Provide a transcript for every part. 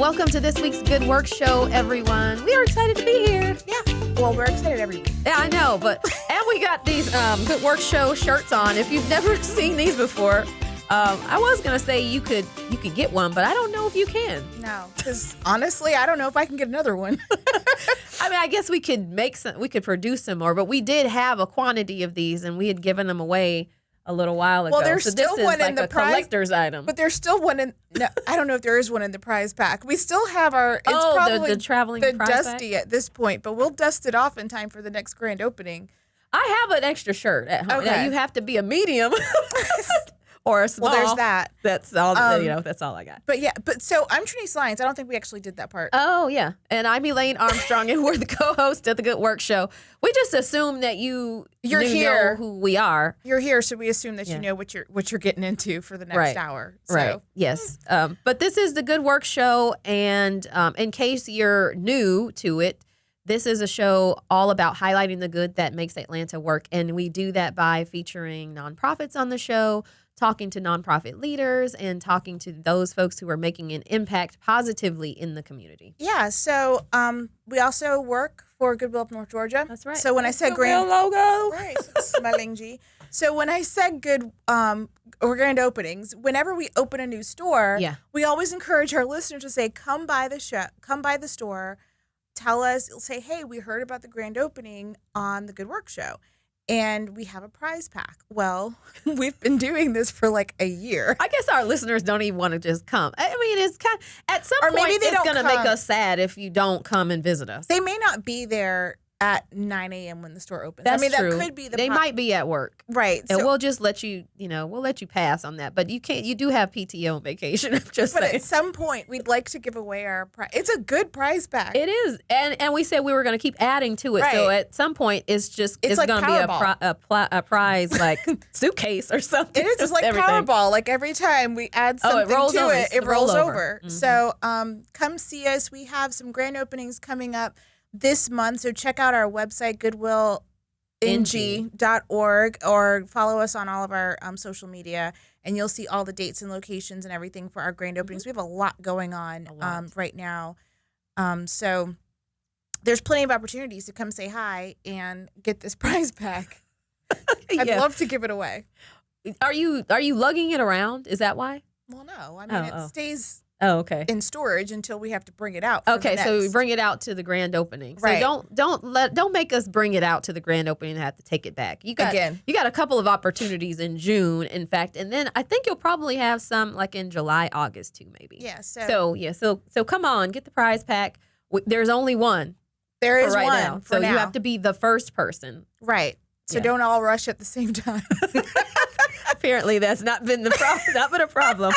Welcome to this week's Good Work Show, everyone. We are excited to be here. Yeah. Well, we're excited every week. Yeah, I know, and we got these Good Work Show shirts on. If you've never seen these before, I was gonna say you could get one, but I don't know if you can. No, because honestly, I don't know if I can get another one. I mean, I guess we could produce some more, but we did have a quantity of these, and we had given them away a little while ago. Well, there's so still this one is like in the a collector's item. But there's still one in. No, I don't know if there is one in the prize pack. We still have our. It's probably the traveling prize dusty pack? at this point, but we'll dust it off in time for the next grand opening. I have an extra shirt at home. Okay. Now, you have to be a medium. Or a small. Well, there's that. That's all. That's all I got. But yeah, so I'm Trenise Lyons. I don't think we actually did that part. Oh yeah, and I'm Elaine Armstrong, and we're the co-host of the Good Work Show. We just assume that you're here, know who we are. You're here, so we assume that you know what you're getting into for the next hour. So. Right. Yes. But this is the Good Work Show, and in case you're new to it, this is a show all about highlighting the good that makes Atlanta work, and we do that by featuring nonprofits on the show, talking to nonprofit leaders, and talking to those folks who are making an impact positively in the community. Yeah, so we also work for Goodwill of North Georgia. That's right. So when I said grand logo, right, smelling G. So when I said grand openings, whenever we open a new store, we always encourage our listeners to say, come by the store, tell us, say, hey, we heard about the grand opening on the Good Work Show. And we have a prize pack. Well, we've been doing this for like a year. I guess our listeners don't even want to just come. I mean, it's kind of, at some point, maybe it's going to make us sad if you don't come and visit us. They may not be there at 9 a.m. when the store opens. That's true. That could be They might be at work. Right. And we'll just let you, we'll let you pass on that. But you do have PTO and vacation. I'm just saying. At some point, we'd like to give away our prize. It's a good prize pack. It is. And we said we were going to keep adding to it. Right. So at some point, it's like going to be a prize like suitcase or something. It is. It's like Powerball. Like every time we add something to it rolls over. Mm-hmm. So come see us. We have some grand openings coming up this month, so check out our website, goodwillng.org, or follow us on all of our social media, and you'll see all the dates and locations and everything for our grand openings. We have a lot going on right now. So there's plenty of opportunities to come say hi and get this prize pack. I'd love to give it away. Are you lugging it around? Is that why? Well, no. I mean, it stays... okay. in storage until we have to bring it out. Okay, so we bring it out to the grand opening. So right. don't make us bring it out to the grand opening and have to take it back. You got a couple of opportunities in June, in fact, and then I think you'll probably have some like in July, August too, maybe. Yeah. So come on, get the prize pack. There's only one. There is right one now, so you have to be the first person. Right. So don't all rush at the same time. Apparently, that's not been a problem.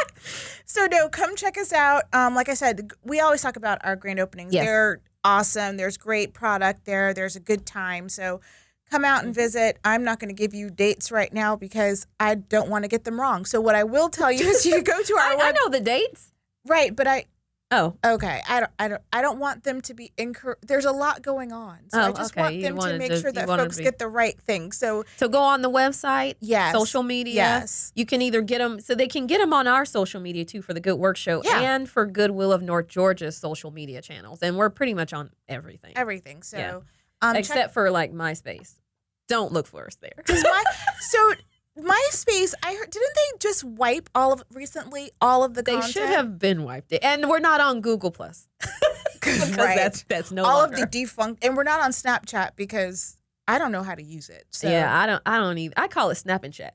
So no, come check us out. Like I said, we always talk about our grand openings. Yes. They're awesome. There's great product there. There's a good time. So come out and visit. I'm not going to give you dates right now because I don't want to get them wrong. So what I will tell you is you go to our I know the dates. Right, but Oh. Okay. I don't want them to be incorrect. There's a lot going on. So I just want them to make sure that folks get the right thing. So go on the website, social media. Yes. You can either get them, so they can get them on our social media too for the Good Work Show and for Goodwill of North Georgia's social media channels. And we're pretty much on everything. Everything. So except for like MySpace. Don't look for us there. MySpace, I heard, didn't they just wipe all of the content? They should have been wiped. And we're not on Google Plus. Because that's no all longer. of the defunct, and we're not on Snapchat because I don't know how to use it. So. Yeah, I don't even. I call it Snap and Chat.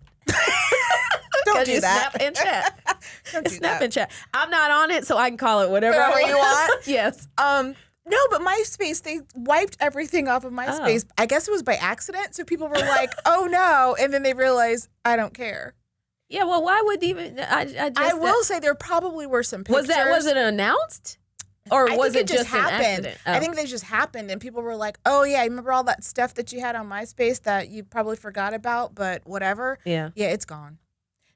Don't do that. Snap and Chat. It's Snap and Chat. I'm not on it, so I can call it whatever you want. Yes. No, but MySpace, they wiped everything off of MySpace. I guess it was by accident. So people were like, oh no. And then they realized, I don't care. Yeah, well, why would even... I will say there probably were some pictures. Was it announced? Or was it just happened? An accident? Oh. I think they just happened. And people were like, oh yeah, remember all that stuff that you had on MySpace that you probably forgot about, but whatever? Yeah. Yeah, it's gone.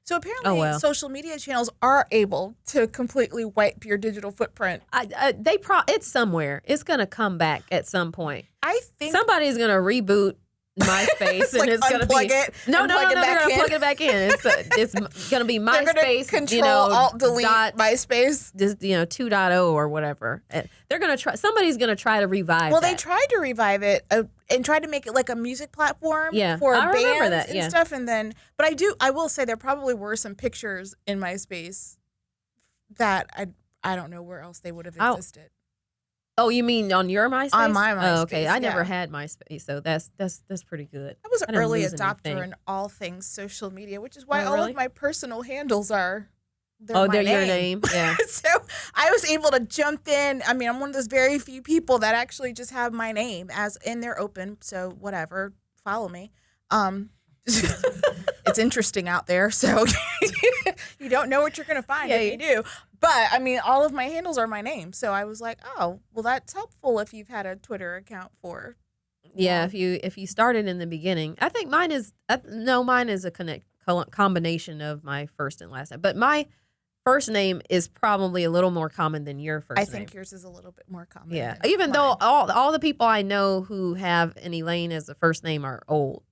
So apparently social media channels are able to completely wipe your digital footprint. It's somewhere. It's going to come back at some point. I think somebody's going to reboot MySpace, and it's going to be it. No, they're going to plug it back in. It's going to be MySpace. Control Alt Delete MySpace. Just 2.0 or whatever. They're going to try. Somebody's going to try to revive. Well, they tried to revive it and tried to make it like a music platform for bands and stuff. And then, but I will say there probably were some pictures in MySpace that I don't know where else they would have existed. Oh, you mean on your MySpace? On my MySpace. Oh, okay. I never had MySpace, so that's pretty good. I was an early adopter in all things social media, which is why all of my personal handles are. They're your name. Yeah. So I was able to jump in. I mean, I'm one of those very few people that actually just have my name as in they're open. So whatever, follow me. It's interesting out there, so you don't know what you're going to find if you do. But, I mean, all of my handles are my name. So I was like, oh, well, that's helpful if you've had a Twitter account for. Yeah, if you started in the beginning. I think mine is a combination of my first and last name. But my first name is probably a little more common than your first name. I think yours is a little bit more common. Yeah, even though all the people I know who have an Elaine as a first name are old.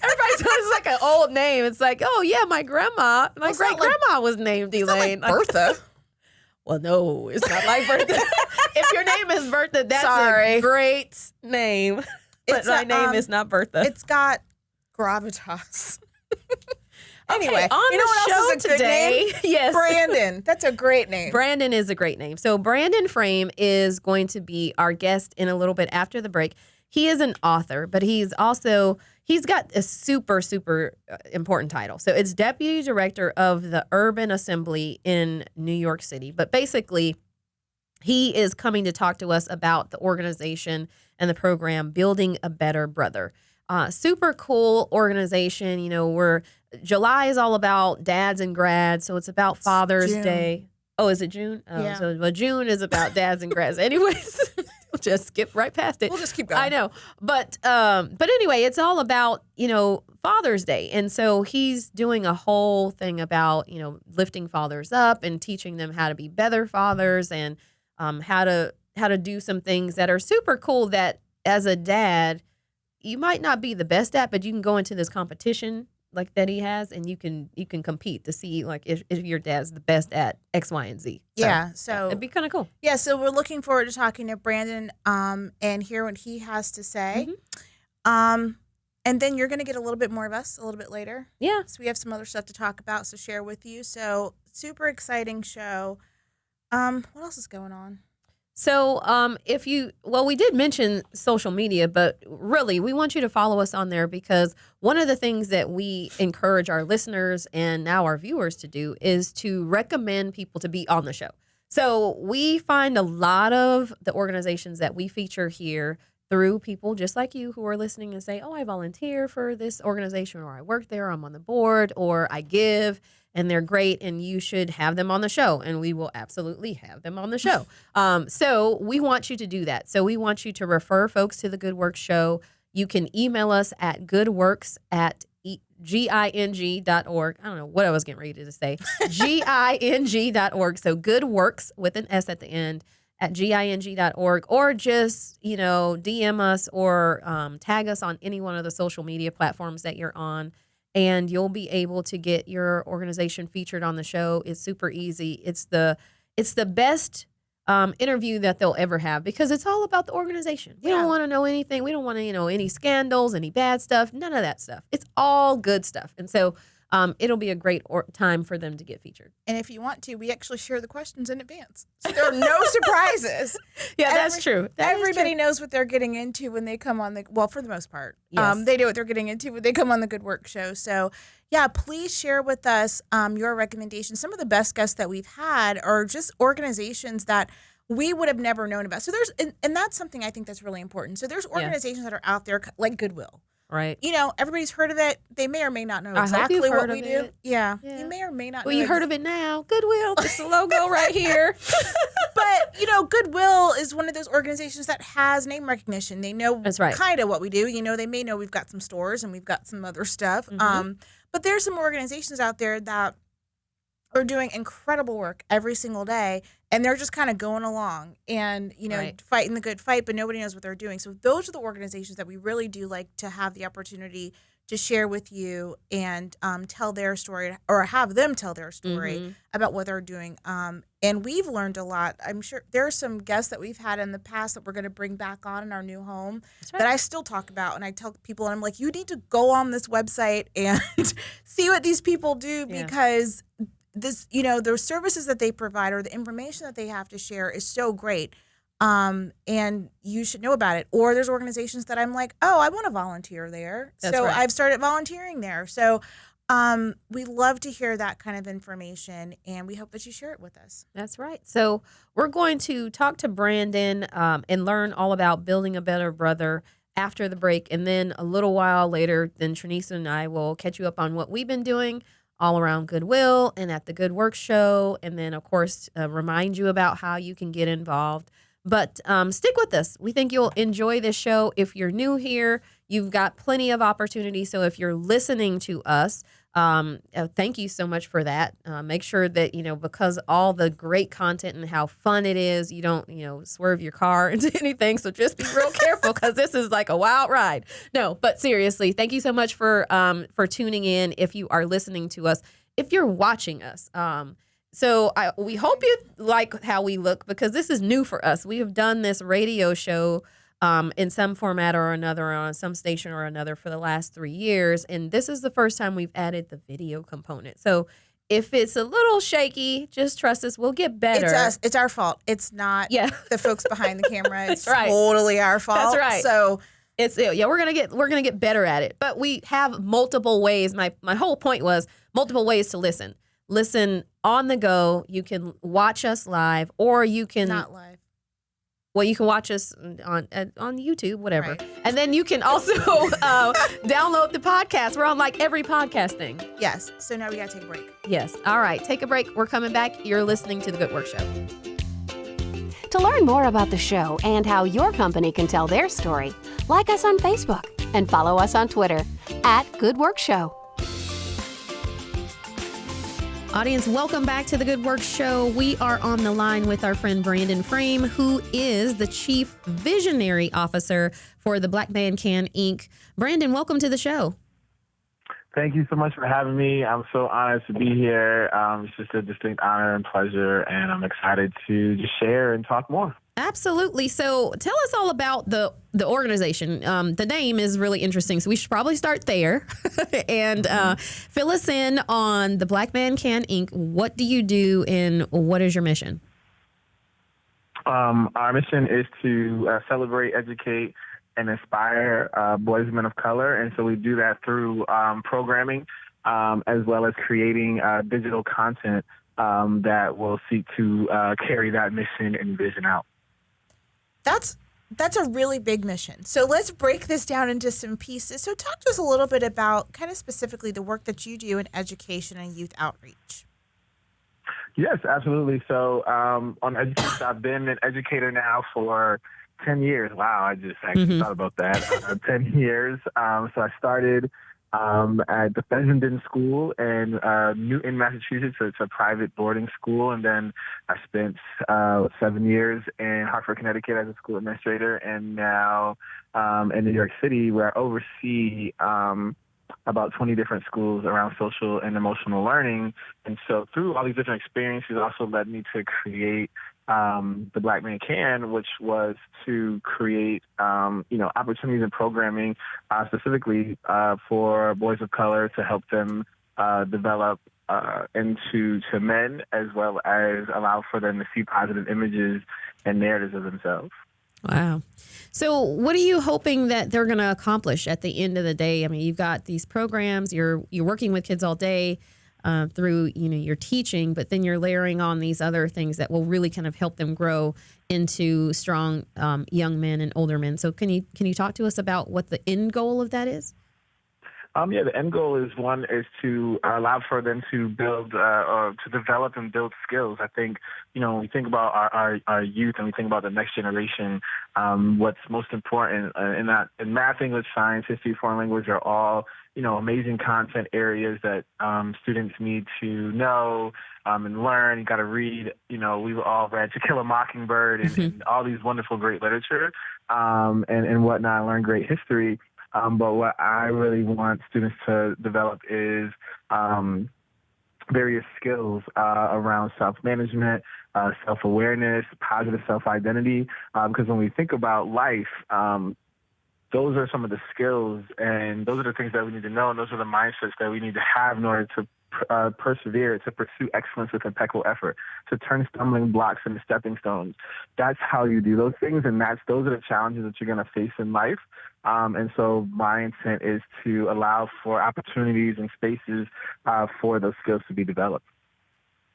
Everybody says it's like an old name. It's like, oh yeah, my great grandma was named Elaine. Like Bertha. Well, no, it's not like Bertha. If your name is Bertha, that's a great name. But my name is not Bertha. It's got gravitas. Anyway, on the show today, yes, Brandon. That's a great name. Brandon is a great name. So Brandon Frame is going to be our guest in a little bit after the break. He is an author, but he's got a super, super important title. So it's Deputy Director of the Urban Assembly in New York City. But basically, he is coming to talk to us about the organization and the program Building a Better Brother. Super cool organization. July is all about dads and grads, so it's about Father's Day. Oh, is it June? Oh, yeah. So June is about dads and grads. Anyways. We'll just skip right past it. We'll just keep going. I know. But anyway, it's all about, Father's Day. And so he's doing a whole thing about, lifting fathers up and teaching them how to be better fathers and how to do some things that are super cool that as a dad, you might not be the best at, but you can go into this competition like that he has, and you can compete to see like if your dad's the best at X, Y, and Z. So it'd be kind of cool. Yeah, so we're looking forward to talking to Brandon and hear what he has to say. Mm-hmm. And then you're going to get a little bit more of us a little bit later. Yeah. So we have some other stuff to talk about, so share with you. So super exciting show. What else is going on? So we did mention social media, but really we want you to follow us on there because one of the things that we encourage our listeners and now our viewers to do is to recommend people to be on the show. So we find a lot of the organizations that we feature here through people just like you who are listening and say, oh, I volunteer for this organization, or I work there, I'm on the board, or I give. And they're great, and you should have them on the show, and we will absolutely have them on the show. So we want you to do that. So we want you to refer folks to the Good Works show. You can email us at goodworks@ging.org. I don't know what I was getting ready to say. ging.org. So Goodworks with an S at the end at ging.org, or just, DM us or tag us on any one of the social media platforms that you're on. And you'll be able to get your organization featured on the show. It's super easy. It's the best interview that they'll ever have because it's all about the organization. We don't want to know anything. We don't want to know any scandals, any bad stuff, none of that stuff. It's all good stuff. And so it'll be a great time for them to get featured. And if you want to, we actually share the questions in advance. So there are no surprises. That's true. Everybody knows what they're getting into when they come on for the most part. Yes. They know what they're getting into when they come on the Good Work show. So, please share with us your recommendations. Some of the best guests that we've had are just organizations that we would have never known about. So and that's something I think that's really important. So there's organizations that are out there like Goodwill. Right. Everybody's heard of it. They may or may not know exactly what we do. Yeah. You may or may not know. Well, you heard of it now. Goodwill. It's the logo right here. But, Goodwill is one of those organizations that has name recognition. They know kind of what we do. They may know we've got some stores and we've got some other stuff. Mm-hmm. But there's some organizations out there that are doing incredible work every single day, and they're just kind of going along and, fighting the good fight, but nobody knows what they're doing. So those are the organizations that we really do like to have the opportunity to share with you and tell their story, or have them tell their story about what they're doing. And we've learned a lot. I'm sure there are some guests that we've had in the past that we're going to bring back on in our new home that I still talk about. And I tell people, and I'm like, you need to go on this website and see what these people do, because this, the services that they provide or the information that they have to share is so great. And you should know about it. Or there's organizations that I'm like, oh, I want to volunteer there. So I've started volunteering there. So we love to hear that kind of information, and we hope that you share it with us. That's right. So we're going to talk to Brandon and learn all about building a better brother after the break. And then a little while later, then Trenise and I will catch you up on what we've been doing all around Goodwill and at the Goodworks show. And then, of course, remind you about how you can get involved. But stick with us. We think you'll enjoy this show. If you're new here, you've got plenty of opportunity. So if you're listening to us, thank you so much for that. Make sure that, because all the great content and how fun it is, you don't, swerve your car into anything. So just be real careful, because this is like a wild ride. No, but seriously, thank you so much for tuning in. If you are listening to us, if you're watching us, so we hope you like how we look, because this is new for us. We have done this radio show in some format or another, on some station or another, for the last 3 years. And this is the first time we've added the video component. So if it's a little shaky, just trust us. We'll get better. It's us. It's our fault. It's not the folks behind the camera. It's totally our fault. That's right. So we're gonna get better at it. But we have multiple ways. My whole point was multiple ways to listen. Listen on the go. You can watch us live, or you can not live. Well, you can watch us on YouTube, whatever. Right. And then you can also download the podcast. We're on like every podcast thing. Yes. So now we got to take a break. Yes. All right. Take a break. We're coming back. You're listening to The Good Work Show. To learn more about the show and how your company can tell their story, like us on Facebook and follow us on Twitter @Good Work Show. Audience, welcome back to the Good Work Show. We are on the line with our friend Brandon Frame, who is the Chief Visionary Officer for the Black Man Can Inc. Brandon, welcome to the show. Thank you so much for having me. I'm so honored to be here. It's just a distinct honor and pleasure, and I'm excited to just share and talk more. Absolutely. So tell us all about the organization. The name is really interesting, so we should probably start there. And fill us in on the Black Man Can Inc. What do you do, and what is your mission? Our mission is to celebrate, educate, and inspire boys and men of color. And so we do that through programming as well as creating digital content that will seek to carry that mission and vision out. That's a really big mission. So let's break this down into some pieces. So talk to us a little bit about kind of specifically the work that you do in education and youth outreach. Yes, absolutely. So on education, I've been an educator now for 10 years. Wow, I just actually thought about that. 10 years. So I started at the Fessenden School in Newton, Massachusetts. So it's a private boarding school. And then I spent 7 years in Hartford, Connecticut as a school administrator. And now in New York City, where I oversee about 20 different schools around social and emotional learning. And so through all these different experiences also led me to create the Black Man Can, which was to create, opportunities and programming specifically for boys of color to help them develop into men, as well as allow for them to see positive images and narratives of themselves. Wow. So what are you hoping that they're going to accomplish at the end of the day? I mean, you've got these programs, you're working with kids all day through, your teaching, but then you're layering on these other things that will really kind of help them grow into strong young men and older men. So can you talk to us about what the end goal of that is? Yeah, the end goal is to allow for them to build or to develop and build skills. I think, when we think about our youth and we think about the next generation, what's most important in math, English, science, history, foreign language are all, amazing content areas that students need to know and learn. You got to read, we've all read To Kill a Mockingbird and all these wonderful, great literature and whatnot, learn great history. But what I really want students to develop is various skills around self-management, self-awareness, positive self-identity. Because when we think about life, those are some of the skills and those are the things that we need to know. And those are the mindsets that we need to have in order to persevere, to pursue excellence with impeccable effort, to turn stumbling blocks into stepping stones. That's how you do those things, and those are the challenges that you're going to face in life. And so my intent is to allow for opportunities and spaces for those skills to be developed.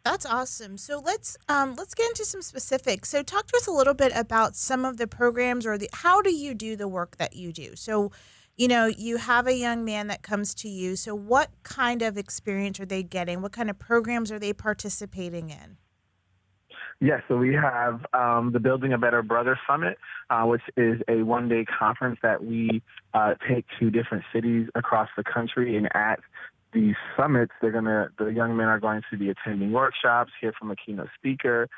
That's awesome. So let's get into some specifics. So talk to us a little bit about some of the programs or how do you do the work that you do? So, you have a young man that comes to you. So what kind of experience are they getting? What kind of programs are they participating in? Yes, so we have the Building a Better Brother Summit, which is a one-day conference that we take to different cities across the country. And at these summits, the young men are going to be attending workshops, hear from a keynote speaker.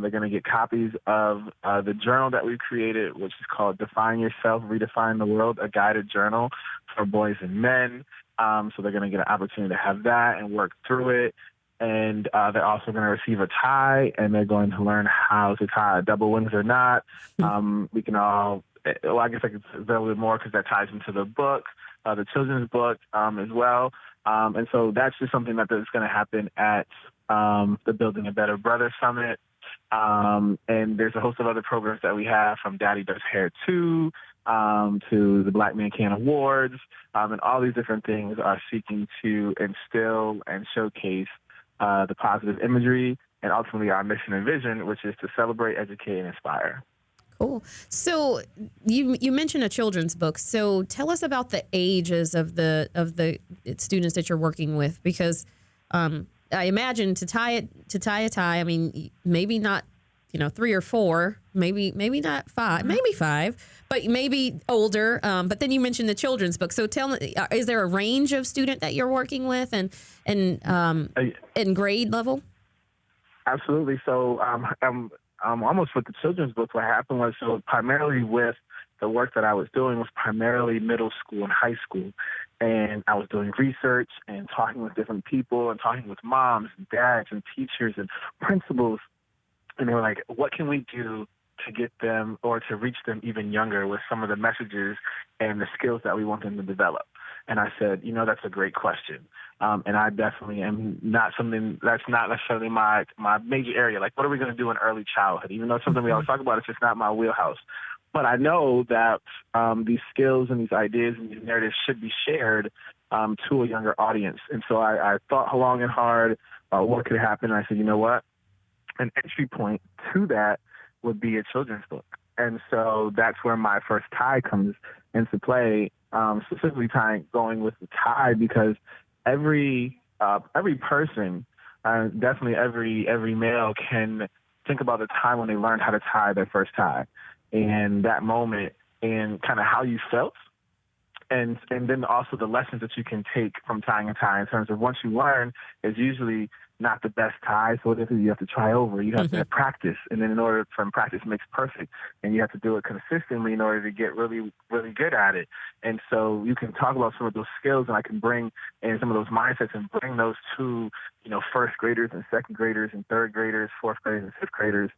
They're going to get copies of the journal that we created, which is called Define Yourself, Redefine the World, a guided journal for boys and men. So they're going to get an opportunity to have that and work through it. And they're also going to receive a tie, and they're going to learn how to tie double wings or not. We can all, I guess I could say a little bit more because that ties into the book, the children's book as well. And so that's just something that is going to happen at the Building a Better Brother Summit. And there's a host of other programs that we have, from Daddy Does Hair 2 to the Black Man Can Awards. And all these different things are seeking to instill and showcase the positive imagery and ultimately our mission and vision, which is to celebrate, educate, and inspire. Cool. So you mentioned a children's book. So tell us about the ages of the students that you're working with, because I imagine to tie a tie. I mean, maybe not 3 or 4, maybe not 5, maybe 5, but maybe older. But then you mentioned the children's book. So tell me, is there a range of student that you're working with and grade level? Absolutely. So almost with the children's book, what happened was, so primarily with the work that I was doing was primarily middle school and high school. And I was doing research and talking with different people and talking with moms and dads and teachers and principals. And they were like, what can we do to get them or to reach them even younger with some of the messages and the skills that we want them to develop? And I said, that's a great question. And I definitely am not something that's not necessarily my major area. Like, what are we going to do in early childhood? Even though it's something we always talk about, it's just not my wheelhouse. But I know that these skills and these ideas and these narratives should be shared to a younger audience. And so I thought long and hard about what could happen. And I said, you know what? An entry point to that would be a children's book. And so that's where my first tie comes into play, specifically going with the tie, because every person, definitely every male, can think about the time when they learned how to tie their first tie, and that moment and kind of how you felt. And then also the lessons that you can take from tying a tie in terms of once you learn is usually not the best tie. So what it is, you have to try over. You have to practice. And then from practice makes perfect. And you have to do it consistently in order to get really, really good at it. And so you can talk about some of those skills, and I can bring in some of those mindsets and bring those to, first graders and second graders and third graders, fourth graders and fifth graders,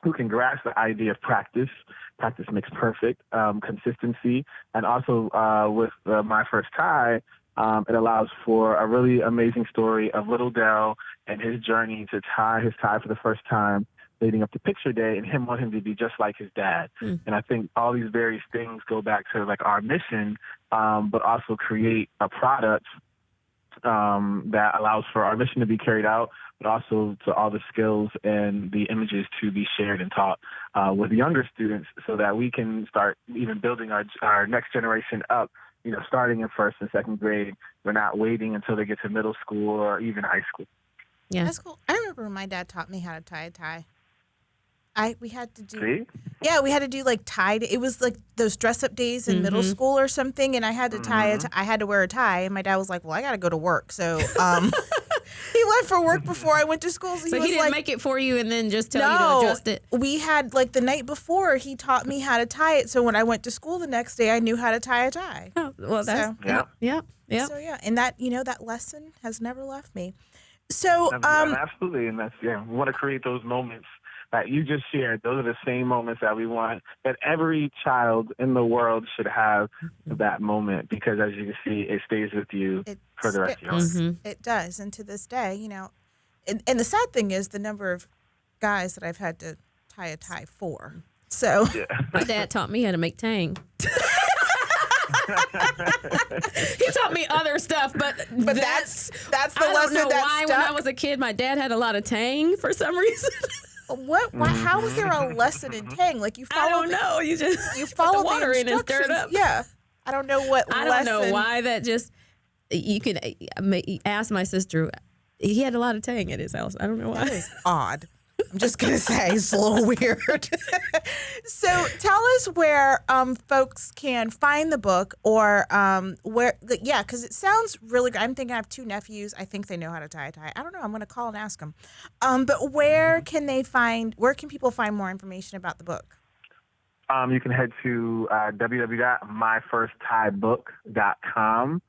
who can grasp the idea of practice. Practice makes perfect, consistency. And also with my first tie, it allows for a really amazing story of little Dell and his journey to tie his tie for the first time leading up to picture day, and him wanting to be just like his dad. And I think all these various things go back to like our mission, but also create a product that allows for our mission to be carried out, but also to all the skills and the images to be shared and taught with younger students, so that we can start even building our next generation up starting in first and second grade. We're not waiting until they get to middle school or even high school. Yeah. That's cool. I remember when my dad taught me how to tie a tie. We had to do. See? Yeah, we had to do like tie. It was like those dress-up days in middle school or something, and I had to tie. I had to wear a tie, and my dad was like, "Well, I got to go to work." So he left for work before I went to school. So he didn't make it for you, and then just tell you to adjust it. We had like the night before he taught me how to tie it. So when I went to school the next day, I knew how to tie a tie. Oh, well, that's yeah. So and that that lesson has never left me. So absolutely, and that's we want to create those moments that you just shared. Those are the same moments that we want, that every child in the world should have that moment, because as you can see, it stays with you for the rest of your life. It does, and to this day, and the sad thing is the number of guys that I've had to tie a tie for. So my dad taught me how to make tang. He taught me other stuff, but that's the lesson. I don't know why when I was a kid, my dad had a lot of tang for some reason. What? Why, how is there a lesson in tang? Like you follow? I don't know. You follow the water in and stir it up. Yeah, I don't know what. I don't know why that just. You can ask my sister. He had a lot of tang at his house. I don't know why. That is odd. I'm just gonna say it's a little weird. So tell us where folks can find the book, or where. Yeah, because it sounds really good. I'm thinking I have two nephews. I think they know how to tie a tie. I don't know. I'm gonna call and ask them. But where can people find more information about the book? You can head to www.myfirstttiebook.com.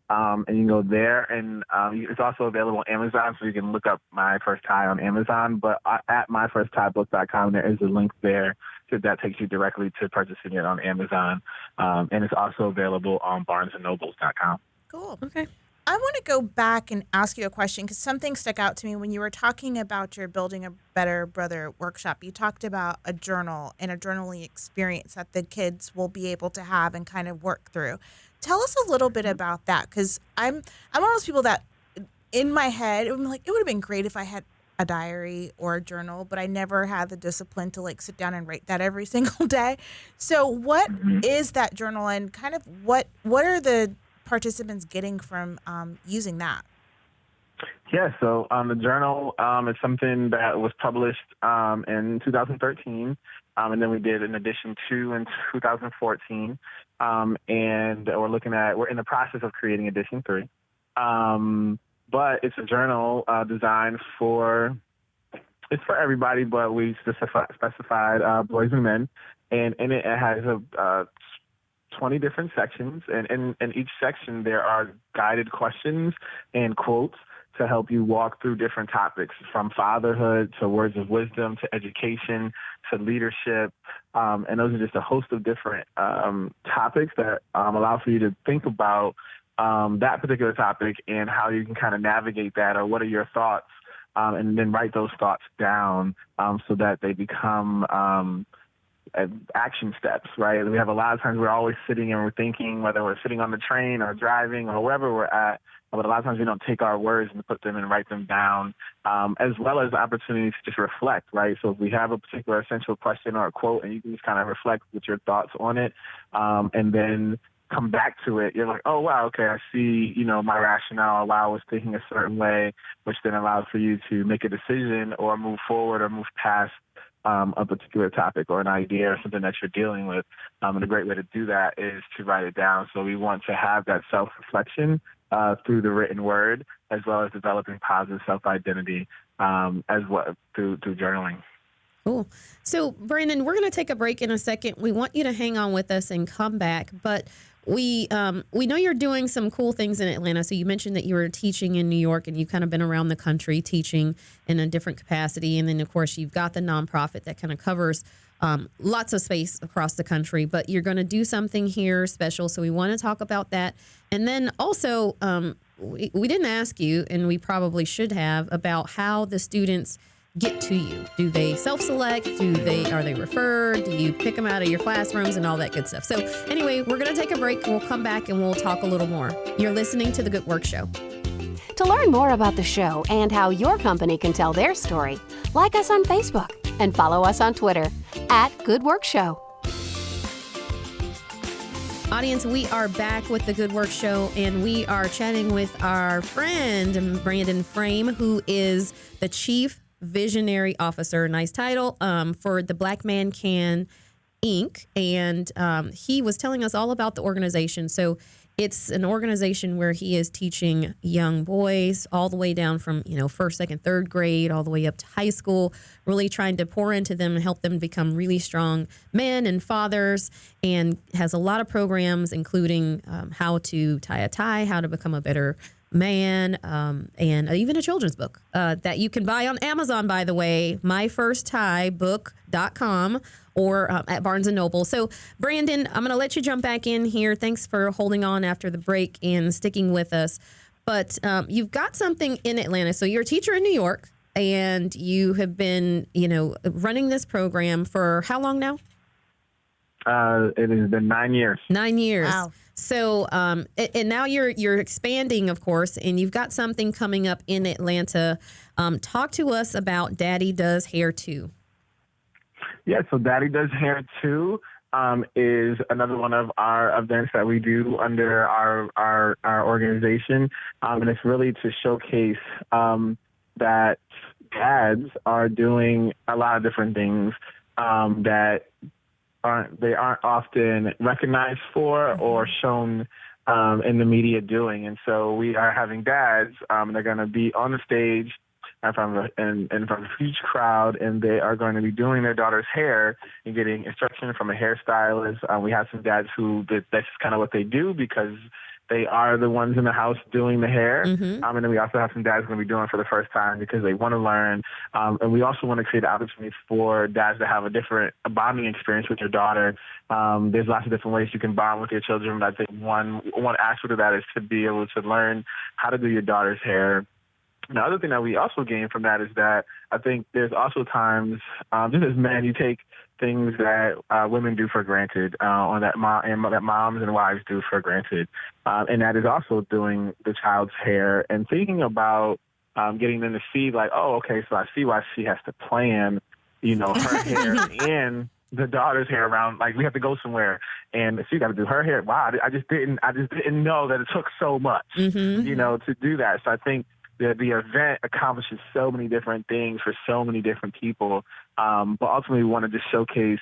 And you can go there, and it's also available on Amazon, so you can look up My First Tie on Amazon. But at myfirstttiebook.com, there is a link there that takes you directly to purchasing it on Amazon. And it's also available on barnesandnobles.com. Cool. Okay. I want to go back and ask you a question, because something stuck out to me when you were talking about your Building a Better Brother workshop. You talked about a journal and a journaling experience that the kids will be able to have and kind of work through. Tell us a little bit about that, because I'm one of those people that in my head, I'm like, it would have been great if I had a diary or a journal, but I never had the discipline to like sit down and write that every single day. So what is that journal, and kind of what are the participants getting from using that? Yeah, so the journal is something that was published in 2013, and then we did an edition 2 in 2014, and we're in the process of creating edition 3. But it's a journal designed for everybody, but we specified boys and men, and in it has 20 different sections, and in each section there are guided questions and quotes to help you walk through different topics, from fatherhood to words of wisdom to education to leadership. And those are just a host of different topics that allow for you to think about that particular topic and how you can kind of navigate that, or what are your thoughts, and then write those thoughts down so that they become action steps, right? We have a lot of times we're always sitting and we're thinking, whether we're sitting on the train or driving or wherever we're at, but a lot of times we don't take our words and put them and write them down, as well as opportunities to just reflect, right? So if we have a particular essential question or a quote, and you can just kind of reflect with your thoughts on it, and then come back to it, you're like, oh, wow, okay, I see, my rationale why I was thinking a certain way, which then allows for you to make a decision or move forward or move past a particular topic or an idea or something that you're dealing with. And a great way to do that is to write it down. So we want to have that self-reflection through the written word, as well as developing positive self-identity as well through journaling. Cool. So, Brandon, we're going to take a break in a second. We want you to hang on with us and come back, but we know you're doing some cool things in Atlanta. So you mentioned that you were teaching in New York, and you've kind of been around the country teaching in a different capacity. And then, of course, you've got the nonprofit that kind of covers lots of space across the country. But you're going to do something here special. So we want to talk about that. And then also, we didn't ask you, and we probably should have, about how the students get to you. Do they self-select? Are they referred? Do you pick them out of your classrooms and all that good stuff? So anyway, we're going to take a break. We'll come back and we'll talk a little more. You're listening to The Good Work Show. To learn more about the show and how your company can tell their story, like us on Facebook and follow us on Twitter @GoodWorksShow. Audience, we are back with the Good Work Show, and we are chatting with our friend, Brandon Frame, who is the Chief Visionary Officer, nice title, for the Black Man Can Inc. And he was telling us all about the organization. So it's an organization where he is teaching young boys all the way down from, first, second, third grade, all the way up to high school, really trying to pour into them and help them become really strong men and fathers, and has a lot of programs, including how to tie a tie, how to become a better man, and even a children's book that you can buy on Amazon, by the way, myfirstttiebook.com, or at Barnes & Noble. So, Brandon, I'm going to let you jump back in here. Thanks for holding on after the break and sticking with us. But you've got something in Atlanta. So you're a teacher in New York, and you have been, running this program for how long now? It has been 9 years. 9 years. Wow. So, and now you're expanding, of course, and you've got something coming up in Atlanta. Talk to us about Daddy Does Hair Too. Yeah, so Daddy Does Hair Too is another one of our events that we do under our organization, and it's really to showcase that dads are doing a lot of different things that aren't often recognized for or shown in the media doing. And so we are having dads, they're going to be on the stage in front of a huge crowd, and they are going to be doing their daughter's hair and getting instruction from a hairstylist. We have some dads that's kind of what they do because they are the ones in the house doing the hair. And then we also have some dads going to be doing it for the first time because they want to learn. And we also want to create opportunities for dads to have a bonding experience with your daughter. There's lots of different ways you can bond with your children, but I think one aspect of that is to be able to learn how to do your daughter's hair. The other thing that we also gain from that is that I think there's also times, just as men, you take things that women do for granted, or that moms and wives do for granted, and that is also doing the child's hair and thinking about getting them to see, like, oh, okay, so I see why she has to plan, her hair and the daughter's hair around. Like, we have to go somewhere, and she got to do her hair. Wow, I just didn't know that it took so much, to do that. So I think the event accomplishes so many different things for so many different people, but ultimately we want to just showcase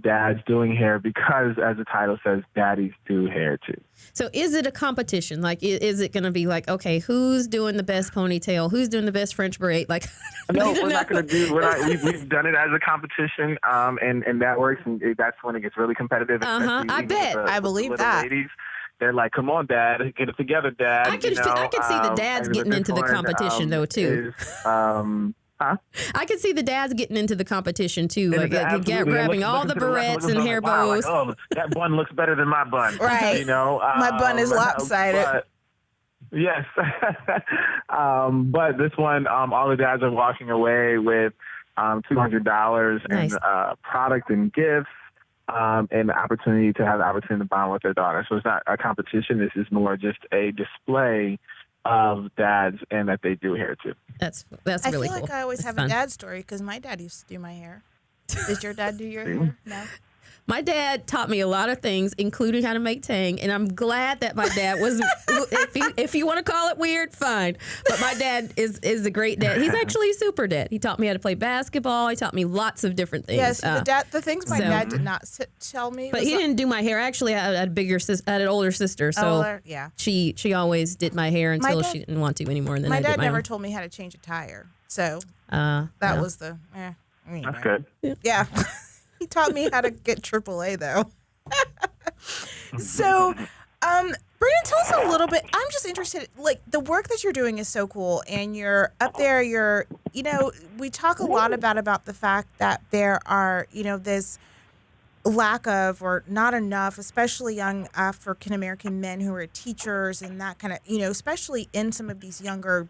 dads doing hair because, as the title says, daddies do hair too. So is it a competition? Like, is it going to be like, okay, who's doing the best ponytail? Who's doing the best French braid? Like, no, we're not going to do. We've done it as a competition, and that works. And that's when it gets really competitive. I bet. I believe that. Ladies, they're like, come on, Dad, get it together, Dad. I can see the dads getting into the competition, though, too. I can see the dads getting into the competition, too, like grabbing all the barrettes and hair bows. Like, oh, that bun looks better than my bun. Right. My bun is lopsided. Yes. But this one, all the dads are walking away with $200 Nice. in product and gifts. And the opportunity to bond with their daughter. So it's not a competition. This is more just a display of dads and that they do hair too. That's really cool. I feel like I always have a dad story because my dad used to do my hair. Did your dad do your hair? No. My dad taught me a lot of things, including how to make tang, and I'm glad that my dad was, if you want to call it weird, fine. But my dad is a great dad. He's actually a super dad. He taught me how to play basketball. He taught me lots of different things. Yes, the things my dad did not tell me. But he didn't do my hair. Actually, I had an older sister, so she always did my hair until she didn't want to anymore. And then my dad never told me how to change a tire, so that was the. That's good. Yeah. He taught me how to get AAA, though. So, Brandon, tell us a little bit. I'm just interested, like, the work that you're doing is so cool, and you're up there, we talk a lot about the fact that there are, this lack of or not enough, especially young African-American men who are teachers and that kind of, especially in some of these younger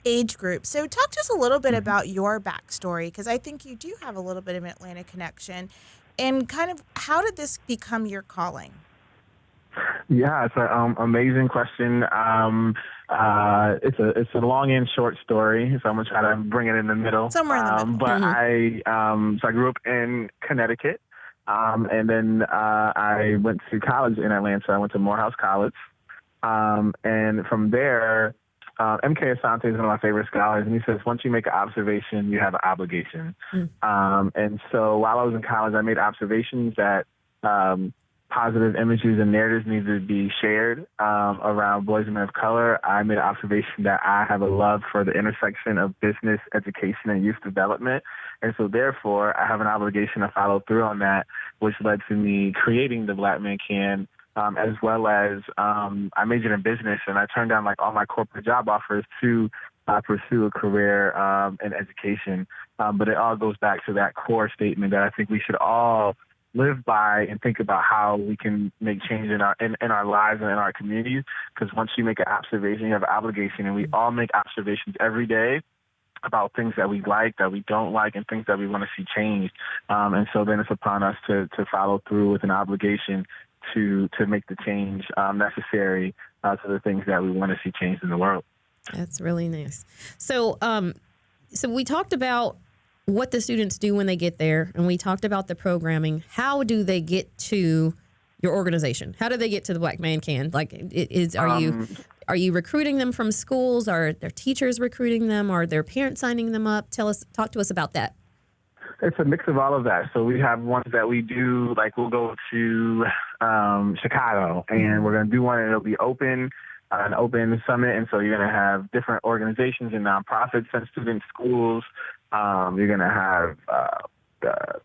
age group. So talk to us a little bit about your backstory, because I think you do have a little bit of an Atlanta connection, and kind of how did this become your calling? Yeah, it's an amazing question. It's a long and short story, so I'm gonna try to bring it in the middle. Somewhere in the middle. But I grew up in Connecticut. And then I went to college in Atlanta. I went to Morehouse College. And from there, M.K. Asante is one of my favorite scholars, and he says, once you make an observation, you have an obligation. And so while I was in college, I made observations that positive images and narratives need to be shared around boys and men of color. I made an observation that I have a love for the intersection of business, education, and youth development. And so therefore, I have an obligation to follow through on that, which led to me creating The Black Man Can, as well as I majored in business, and I turned down all my corporate job offers to pursue a career in education. But it all goes back to that core statement that I think we should all live by and think about how we can make change in our lives and in our communities. Because once you make an observation, you have an obligation, and we all make observations every day about things that we like, that we don't like, and things that we want to see changed. And so then it's upon us to follow through with an obligation to make the change necessary to the things that we want to see changed in the world. That's really nice. So, so we talked about what the students do when they get there, and we talked about the programming. How do they get to your organization? How do they get to the Black Man Can? Are you recruiting them from schools? Are their teachers recruiting them? Are their parents signing them up? Talk to us about that. It's a mix of all of that. So we have ones that we do, we'll go to Chicago, and we're going to do one, and it'll be an open summit. And so you're going to have different organizations and nonprofits and student schools. You're going to have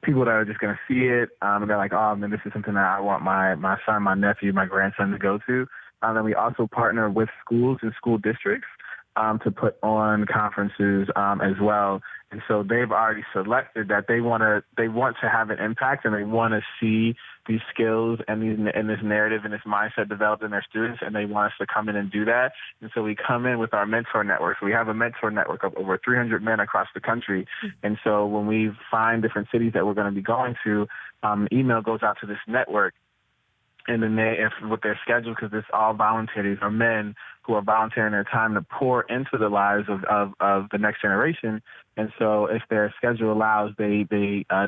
people that are just going to see it, and they're like, oh, man, this is something that I want my son, my nephew, my grandson to go to. Then we also partner with schools and school districts to put on conferences as well. And so they've already selected that they want to have an impact, and they want to see these skills and this narrative and this mindset developed in their students, and they want us to come in and do that. And so we come in with our mentor network. So we have a mentor network of over 300 men across the country. And so when we find different cities that we're going to be going to, email goes out to this network. And then with their schedule, because it's all volunteers or men who are volunteering their time to pour into the lives of the next generation. And so if their schedule allows, they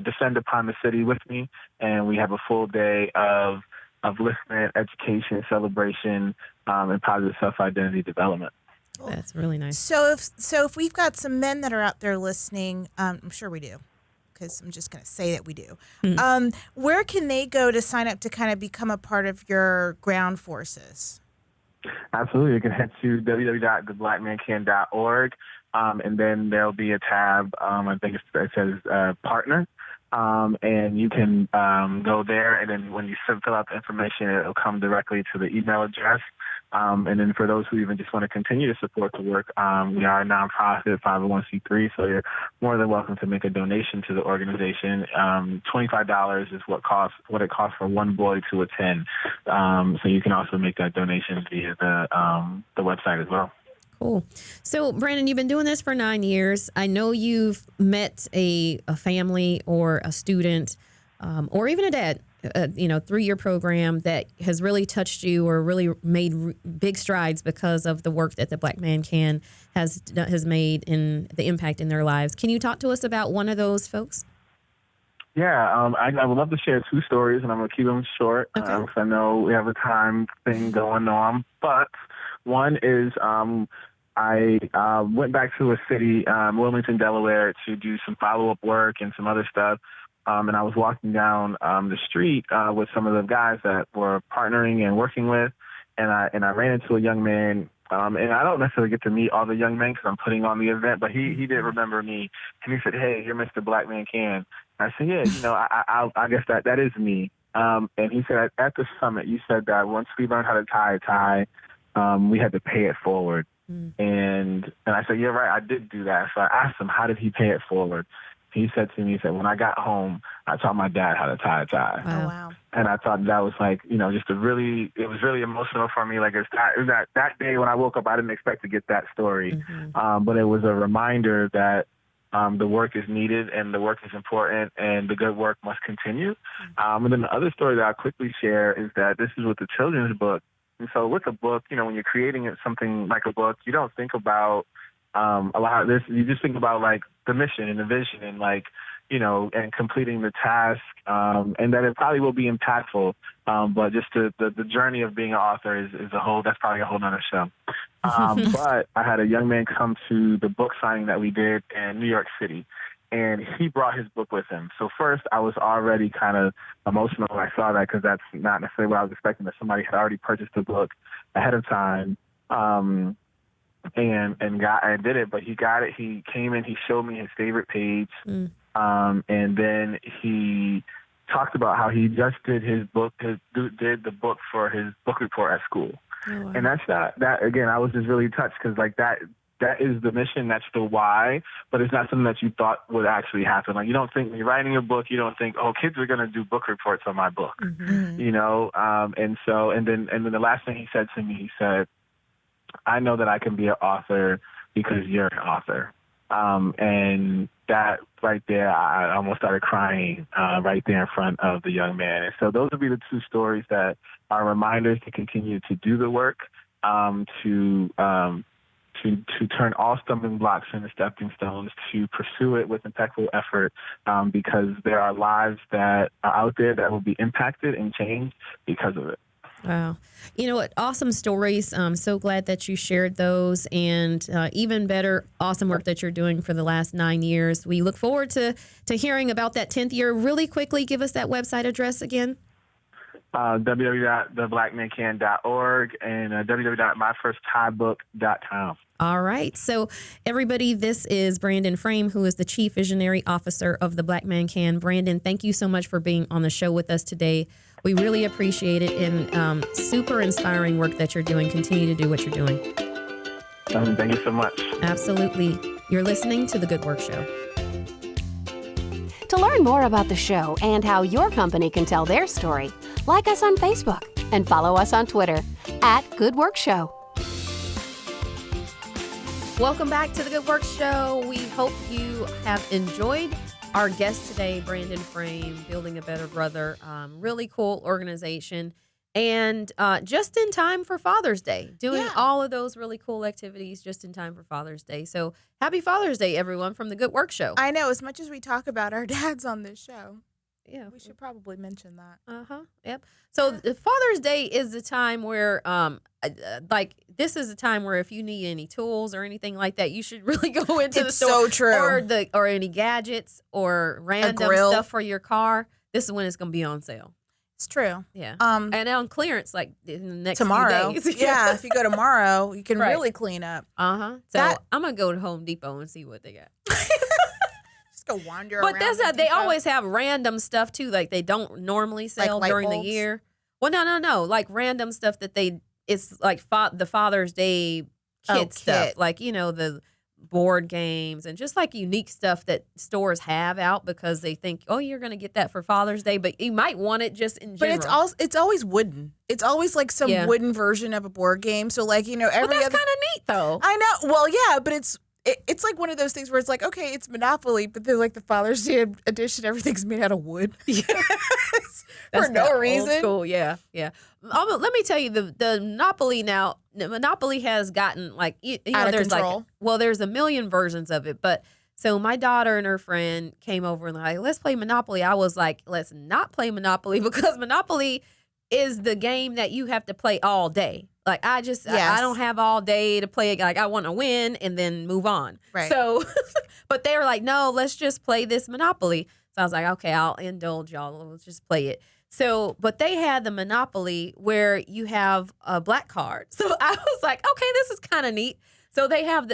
descend upon the city with me, and we have a full day of listening, education, celebration, and positive self-identity development. That's really nice. So if we've got some men that are out there listening, I'm sure we do, because I'm just going to say that we do. Where can they go to sign up to kind of become a part of your ground forces? Absolutely. You can head to www.theblackmancan.org, and then there'll be a tab, I think it says partner, and you can go there, and then when you fill out the information, it'll come directly to the email address. And then for those who even just want to continue to support the work, we are a nonprofit 501c3, so you're more than welcome to make a donation to the organization. $25 is what it costs for one boy to attend. So you can also make that donation via the website as well. Cool. So, Brandon, you've been doing this for 9 years. I know you've met a family or a student or even a dad, through your program that has really touched you or really made big strides because of the work that the Black Man Can has made in the impact in their lives. Can you talk to us about one of those folks? Yeah, I would love to share two stories, and I'm going to keep them short because I know we have a time thing going on. But one is I went back to a city, Wilmington, Delaware, to do some follow-up work and some other stuff. And I was walking down the street with some of the guys that were partnering and working with, and I ran into a young man. And I don't necessarily get to meet all the young men because I'm putting on the event, but he did remember me, and he said, "Hey, you're Mr. Black Man Can." I said, "Yeah, I guess that is me." And he said, "At the summit, you said that once we learned how to tie a tie, we had to pay it forward." And I said, "Yeah, right, I did do that." So I asked him, "How did he pay it forward?" He said to me, when I got home, I taught my dad how to tie a tie. Oh, wow. And I thought that was it was really emotional for me. It was that day when I woke up, I didn't expect to get that story. But it was a reminder that the work is needed and the work is important and the good work must continue. And then the other story that I'll quickly share is that this is with the children's book. And so with a book, when you're creating something like a book, you don't think about a lot of this. You just think about the mission and the vision and and completing the task, and that it probably will be impactful. But just the journey of being an author is that's probably a whole nother show. But I had a young man come to the book signing that we did in New York City, and he brought his book with him. So first, I was already kind of emotional when I saw that, because that's not necessarily what I was expecting, that somebody had already purchased the book ahead of time. And did it, but he got it. He came in, he showed me his favorite page, and then he talked about how he just did did the book for his book report at school. Oh, wow. And that's that again, I was just really touched, because like that is the mission, that's the why, but it's not something that you thought would actually happen. Like, you don't think when you're writing a book, you don't think, oh, kids are going to do book reports on my book, and then the last thing he said to me, he said, I know that I can be an author because you're an author. And that right there, I almost started crying right there in front of the young man. And so those would be the two stories that are reminders to continue to do the work, to turn all stumbling blocks into stepping stones, to pursue it with impeccable effort, because there are lives that are out there that will be impacted and changed because of it. Wow. You know what? Awesome stories. I'm so glad that you shared those, and even better, awesome work that you're doing for the last 9 years. We look forward to hearing about that 10th year. Really quickly, give us that website address again. www.theblackmancan.org and www.myfirstthaibook.com. All right. So, everybody, this is Brandon Frame, who is the Chief Visionary Officer of the Black Man Can. Brandon, thank you so much for being on the show with us today. We really appreciate it, and super inspiring work that you're doing. Continue to do what you're doing. Thank you so much. Absolutely. You're listening to The Good Work Show. To learn more about the show and how your company can tell their story, like us on Facebook and follow us on Twitter @GoodWorksShow. Welcome back to The Good Work Show. We hope you have enjoyed our guest today, Brandon Frame, Building a Better Brother. Really cool organization. And just in time for Father's Day, doing all of those really cool activities just in time for Father's Day. So happy Father's Day, everyone, from The Good Work Show. I know, as much as we talk about our dads on this show, we should probably mention that. Yep. So Father's Day is the time where, this is a time where if you need any tools or anything like that, you should really go into the store. It's so true. Or any gadgets or random stuff for your car. This is when it's going to be on sale. It's true. Yeah. And on clearance, like in the next tomorrow. few days. Yeah. If you go tomorrow, you can really clean up. So I'm going to go to Home Depot and see what they got. Just go wander around. But they always have random stuff too. Like they don't normally sell like during bulbs? the year. Well, no. Like random stuff that it's like the Father's Day kid stuff. Kit. Like, the board games and just like unique stuff that stores have out because they think, oh, you're going to get that for Father's Day, but you might want it just in general. But it's always wooden. It's always like some wooden version of a board game. So like, every that's kind of neat though. I know. Well, yeah, but it's like one of those things where it's like, okay, it's Monopoly, but then like the Father's Day edition, everything's made out of wood. Yeah. For no reason. Old school, yeah. Let me tell you, the Monopoly now, Monopoly has gotten like, out of there's control. There's a million versions of it. But so my daughter and her friend came over and like, let's play Monopoly. I was like, let's not play Monopoly because Monopoly is the game that you have to play all day. Like I don't have all day to play it. Like I want to win and then move on. Right. So, but they were like, no, let's just play this Monopoly. So I was like, okay, I'll indulge y'all. Let's just play it. So, but they had the Monopoly where you have a black card. So I was like, okay, this is kind of neat. So they have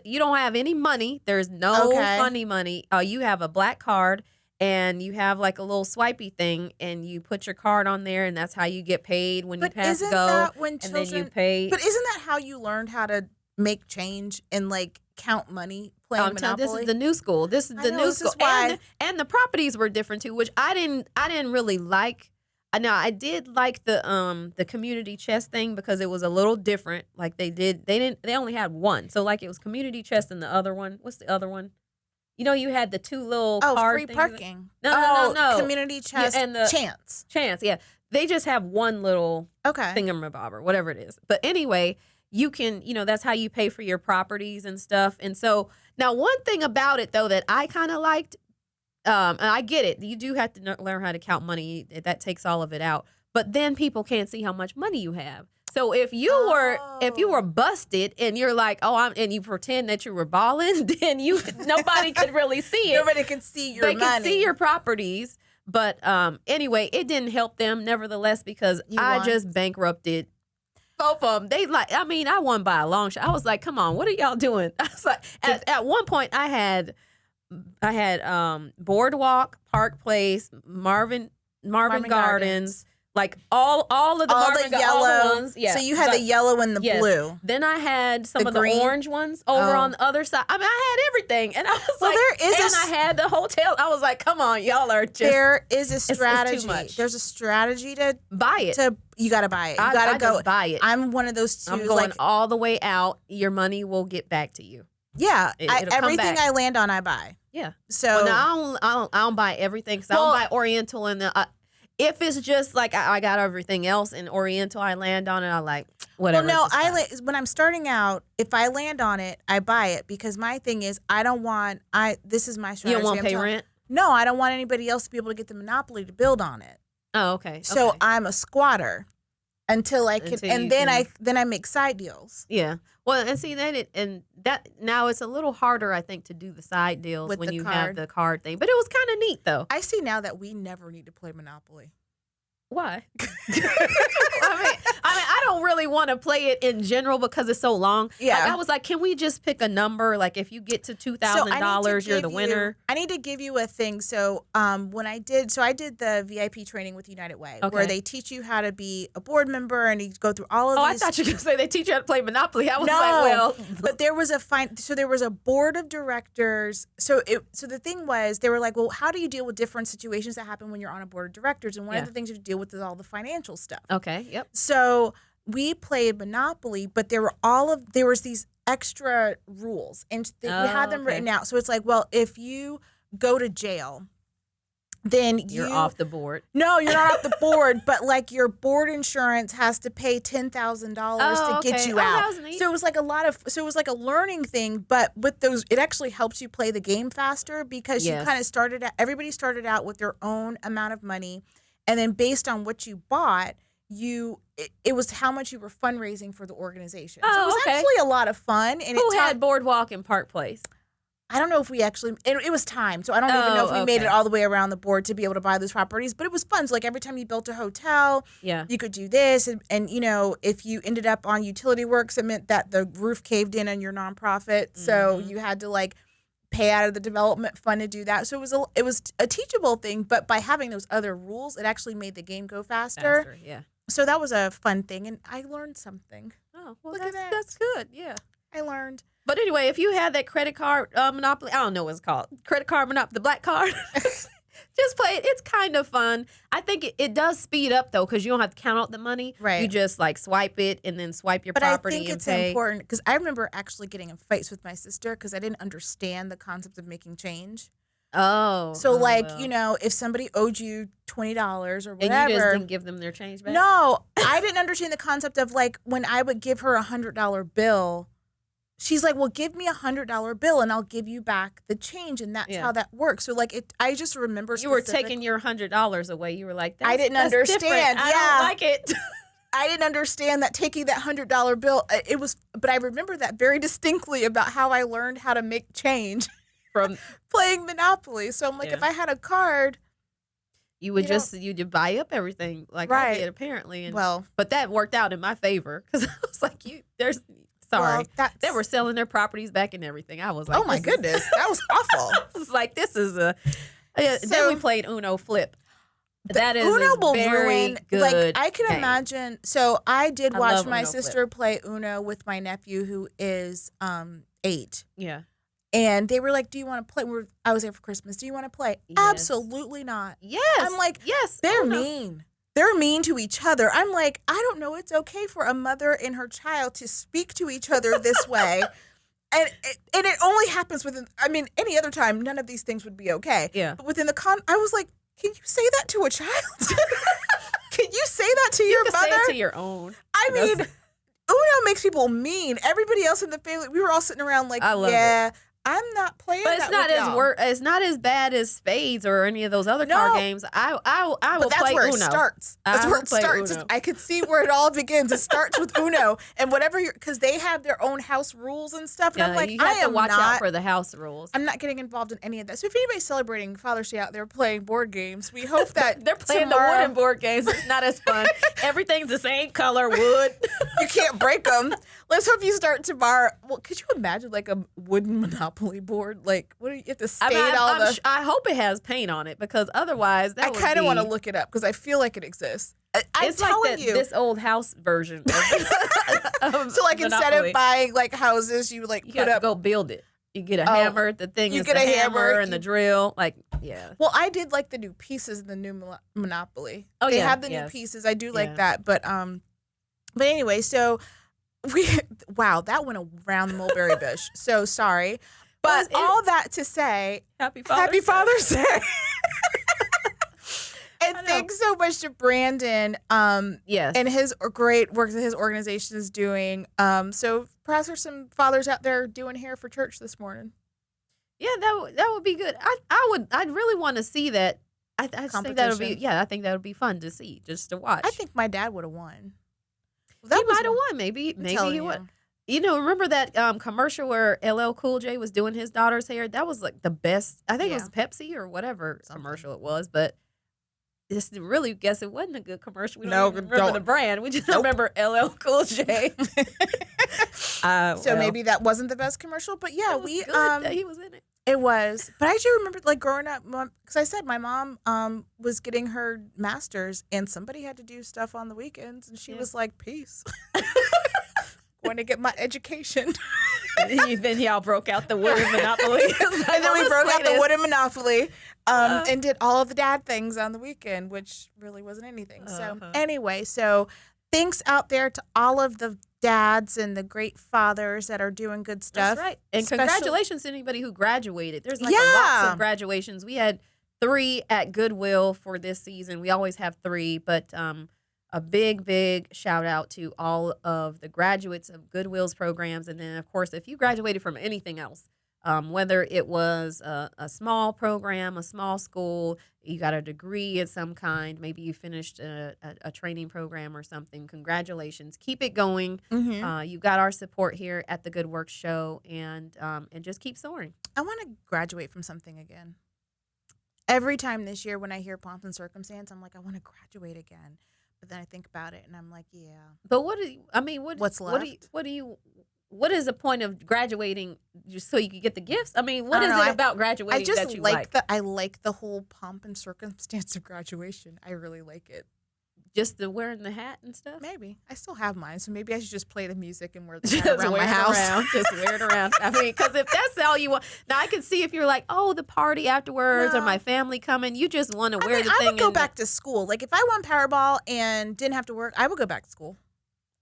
you don't have any money. There's no funny money. You have a black card and you have like a little swipey thing and you put your card on there and that's how you get paid when you pass go. That when and then you pay. But isn't that how you learned how to make change and like count money playing Monopoly? This is the new school. This is the new school. And the properties were different too, which I didn't really like. Now I did like the community chest thing because it was a little different. Like they only had one. So like it was community chest and the other one. What's the other one? You had the two little card free things. parking. No. Community chest and the chance. Yeah. They just have one little thingamabobber, whatever it is. But anyway, you can, that's how you pay for your properties and stuff. And so now one thing about it though that I kind of liked, and I get it. You do have to learn how to count money. That takes all of it out. But then people can't see how much money you have. So if you were busted and you're like, and you pretend that you were balling, then nobody could really see it. Nobody can see your money. They can see your properties. But anyway, it didn't help them nevertheless because I just bankrupted both of them. I won by a long shot. I was like, come on, what are y'all doing? I was like, at one point I had Boardwalk, Park Place, Marvin Gardens. Like all of the yellow ones. Yeah. So you had the yellow and the blue. Then I had some of the orange ones over on the other side. I mean, I had everything. And I was I had the hotel. I was like, come on, y'all are just. There is a strategy. It's too much. There's a strategy to buy it. You got to buy it. You got to go just buy it. I'm one of those two. I'm going all the way out. Your money will get back to you. Yeah. Everything I land on, I buy. Yeah. So now I don't buy everything. Because I don't buy Oriental and if it's just like I got everything else in Oriental, I land on it. I like whatever. Well, no, when I'm starting out, if I land on it, I buy it because my thing is this is my strategy. You don't want to pay rent? No, I don't want anybody else to be able to get the monopoly to build on it. Oh, okay. So I'm a squatter until I can, and then I make side deals. Yeah. Well, and see that now it's a little harder, I think, to do the side deals when you have the card thing. But it was kind of neat, though. I see now that we never need to play Monopoly. Why? I don't really want to play it in general because it's so long. Yeah. Like, I was like, can we just pick a number? Like, if you get to $2,000, you're the winner. I need to give you a thing. So, I did the VIP training with United Way, where they teach you how to be a board member and you go through all of these. I thought you were going to say they teach you how to play Monopoly. I was like, well. But there was there was a board of directors. So the thing was, they were like, well, how do you deal with different situations that happen when you're on a board of directors? And one of the things you have to deal with is all the financial stuff. Okay. Yep. So we played Monopoly, but there was these extra rules, and we had them written out. So it's like, well, if you go to jail, then you're off the board. No, you're not off the board, but like your board insurance has to pay $10,000 to get you out. So it was like it was like a learning thing, but with those, it actually helps you play the game faster because you kind of everybody started out with their own amount of money. And then based on what you bought, it was how much you were fundraising for the organization. So it was actually a lot of fun. And Who had Boardwalk and Park Place? I don't know if we actually, it was time. So I don't even know if we made it all the way around the board to be able to buy those properties. But it was fun. So like every time you built a hotel, you could do this. And if you ended up on utility works, it meant that the roof caved in on your nonprofit. Mm-hmm. So you had to pay out of the development fund to do that. So it was a teachable thing, but by having those other rules, it actually made the game go faster. Yeah. So that was a fun thing, and I learned something. Oh, well, that's good. Yeah. I learned. But anyway, if you had that credit card Monopoly, I don't know what it's called, credit card Monopoly, the black card, just play it. It's kind of fun. I think it does speed up, though, because you don't have to count out the money. Right. You just, swipe it and then swipe your property and pay. But I think it's important, because I remember actually getting in fights with my sister because I didn't understand the concept of making change. Oh. So, if somebody owed you $20 or whatever. And you just didn't give them their change back? No. I didn't understand the concept of, when I would give her a $100 bill, she's like, well, give me a $100 bill and I'll give you back the change. And that's how that works. So, I just remember you were taking your $100 away. You were like, I didn't understand. Different. I don't like it. I didn't understand that taking that $100 bill, but I remember that very distinctly about how I learned how to make change from playing Monopoly. So I'm like, if I had a card, you would you'd buy up everything I did apparently. But that worked out in my favor because I was like, they were selling their properties back and everything. I was like, oh my goodness, that was awful. I was like, this is then we played Uno Flip. That is Uno will very ruin. Good I can game. imagine. So I did watch my Uno sister play Uno with my nephew, who is 8. Yeah. And they were like, do you want to play? I was there for Christmas. Do you want to play? Yes. Absolutely not. Yes. I'm like, yes. They're mean. They're mean to each other. I'm like, I don't know. It's okay for a mother and her child to speak to each other this way. And it only happens any other time, none of these things would be okay. Yeah. But within I was like, can you say that to a child? Can you say that to your mother? Say it to your own. Uno makes people mean. Everybody else in the family, we were all sitting around like, I'm not playing. But it's not as bad as spades or any of those other card games. I will play Uno. That's where it starts. That's where it starts. I could see where it all begins. It starts with Uno and whatever because they have their own house rules and stuff. And I'm like, you have to watch out for the house rules. I'm not getting involved in any of that. So if anybody's celebrating Father's Day out there playing board games, we hope that they're playing the wooden board games. It's not as fun. Everything's the same color, wood. You can't break them. Let's hope you start tomorrow. Well, could you imagine like a wooden Monopoly board? Like, what do you have to stain I hope it has paint on it because otherwise I kind of want to look it up because I feel like it exists. It's like this old house version. Of so like Monopoly. Instead of buying like houses, you like put up. Go build it. You get a hammer. The thing is the hammer and the drill. Like Well, I did like the new pieces in the new Monopoly. They have the new pieces. I do like that, but anyway, so. That went around the mulberry bush. So sorry. But all that to say, Happy Father's Day. And thanks so much to Brandon and his great work that his organization is doing. So perhaps there's some fathers out there doing hair for church this morning. Yeah, that would be good. I'd really want to see that. I think that would be I think that would be fun to see, just to watch. I think my dad would have won. He might have won. Maybe he would. Remember that commercial where LL Cool J was doing his daughter's hair? That was like the best. I think it was Pepsi or whatever commercial it was, but just really guess it wasn't a good commercial. We don't remember the brand. We just remember LL Cool J. So maybe that wasn't the best commercial, but he was in it. It was, but I do remember like growing up because I said my mom was getting her master's and somebody had to do stuff on the weekends and she was like, peace. Going to get my education. Then y'all broke out the wooden Monopoly. And then we broke out the wooden Monopoly and did all of the dad things on the weekend, which really wasn't anything. So anyway, thanks out there to all of the dads and the great fathers that are doing good stuff. That's right. And congratulations to anybody who graduated. There's lots of graduations. We had 3 at Goodwill for this season. We always have 3, but a big shout out to all of the graduates of Goodwill's programs. And then, of course, if you graduated from anything else, whether it was a small program, a small school, you got a degree of some kind, maybe you finished a training program or something, congratulations. Keep it going. Mm-hmm. You got our support here at the Good Works Show, and just keep soaring. I want to graduate from something again. Every time this year when I hear Pomp and Circumstance, I'm like, I want to graduate again. But then I think about it, and I'm like, yeah. But what's left? What is the point of graduating just so you can get the gifts? I mean, what is it about graduating that you like? I like the whole pomp and circumstance of graduation. I really like it. Just the wearing the hat and stuff? Maybe. I still have mine, so maybe I should just play the music and wear the hat around my house. Just wear it around. I mean, because if that's all you want. Now, I can see if you're like, oh, the party afterwards or my family coming. You just want to wear the thing. I would go back to school. Like, if I won Powerball and didn't have to work, I would go back to school.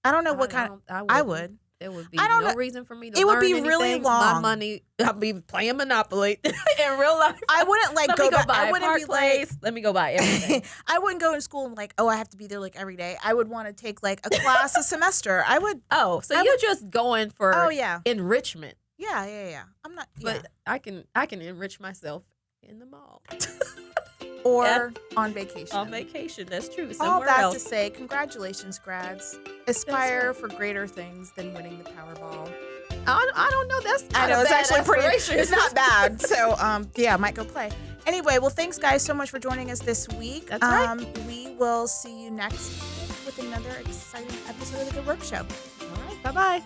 I don't know what kind of. I would. There would be no reason for me to learn anything. It would be really long. My money, I'll be playing Monopoly in real life. I wouldn't go back. I wouldn't be place. Let me go buy everything. I wouldn't go in school and like, I have to be there like every day. I would want to take like a class a semester. I would. Oh, so you're just going for enrichment. Yeah. I'm not. But I can enrich myself in the mall. Or on vacation. On vacation, that's true. Somewhere all that else. To say, congratulations, grads. Aspire for greater things than winning the Powerball. I don't know. I know it's actually pretty. It's not bad. So I might go play. Anyway, well, thanks guys so much for joining us this week. That's right. We will see you next week with another exciting episode of the Good Work Show. All right. Bye-bye.